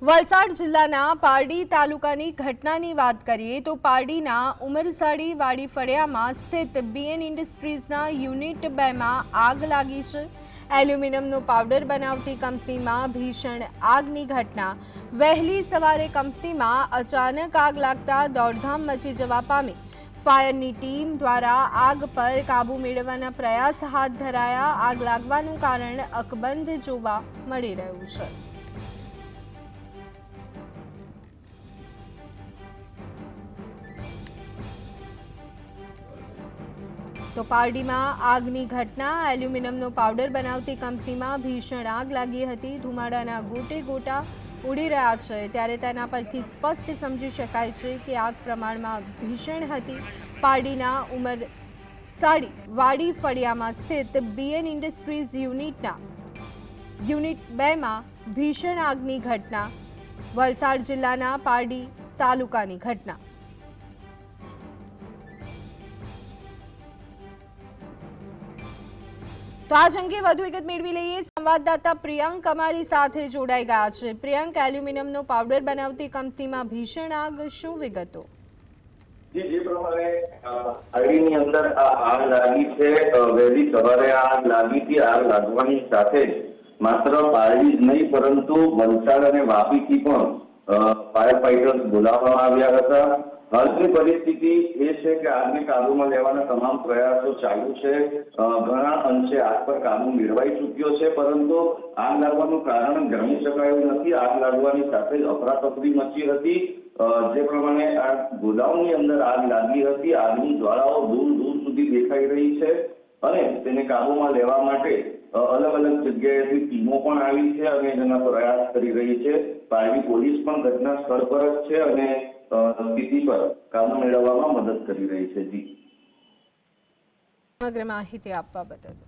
વલસાડ જિલ્લાના પારડી તાલુકાની ઘટનાની વાત કરીએ તો પારડીના ઉમરસાડી વાડી ફળિયામાં સ્થિત બીએન ઇન્ડસ્ટ્રીઝના યુનિટ 2 માં આગ લાગી છે। એલ્યુમિનિયમનો પાવડર બનાવતી કંપનીમાં ભીષણ આગની ઘટના। વહેલી સવારે કંપનીમાં અચાનક આગ લાગતા દોડધામ મચી જવા પામી। ફાયરની ટીમ દ્વારા આગ પર કાબૂ મેળવવાના પ્રયાસ હાથ ધરાયા। આગ લાગવાનું કારણ અકબંધ જોવા મળી રહ્યું છે। તો પારડીમાં આગની ઘટના। એલ્યુમિનિયમનો પાવડર બનાવતી કંપનીમાં ભીષણ આગ લાગી હતી। ધુમાડાના ગોટે ગોટા ઉડી રહ્યા છે ત્યારે તેના પરથી સ્પષ્ટ સમજી શકાય છે કે આગ પ્રમાણમાં ભીષણ હતી। પારડીના ઉમરસાડી વાડી ફળિયામાં સ્થિત બીએન ઇન્ડસ્ટ્રીઝ યુનિટ 2 માં ભીષણ આગની ઘટના। વલસાડ જિલ્લાના પારડી તાલુકાની ઘટના। તો આજ અંગે વધુ વિગત મેળવી લઈએ। સંવાદદાતા પ્રિયંક અમારી સાથે જોડાઈ ગયા છે। પ્રિયંક, એલ્યુમિનિયમનો પાવડર બનાવતી કંપનીમાં ભીષણ આગ, શું વિગતો? જે પ્રમાણે પારડીની અંદર આ આગ લાગી છે, વહેલી સવારે આગ લાગી હતી। આગ લાગવાની સાથે જ માત્ર પારડી જ નહીં પરંતુ વલસાડ અને વાપીથી પણ ફાયર ફાઈટર્સ બોલાવવામાં આવ્યા હતા। હાલની પરિસ્થિતિ એ છે કે આગને કાબૂમાં લેવાના તમામ પ્રયાસો ચાલુ છે। ઘણા અંશે આગ પર કાબુ મેળવાઈ ચૂક્યો છે, પરંતુ આગ લાગવાનું કારણ જાણી શકાયું નથી। આગ લાગવાની સાથે જ અફરાતફરી મચી હતી। જે પ્રમાણે આ ગોદામની અંદર આગ લાગી હતી। આગની જ્વાળાઓ દૂર દૂર સુધી દેખાઈ રહી છે અને તેને કાબૂમાં લેવા માટે અલગ અલગ જગ્યાએથી ટીમો પણ આવી છે અને તેના પ્રયાસ કરી રહી છે। પારડી પોલીસ પણ ઘટના સ્થળ પર જ છે અને સ્થિતિ પર કાબુ મેળવવામાં મદદ કરી રહી છે। જી, સમગ્ર માહિતી આપવા બદલ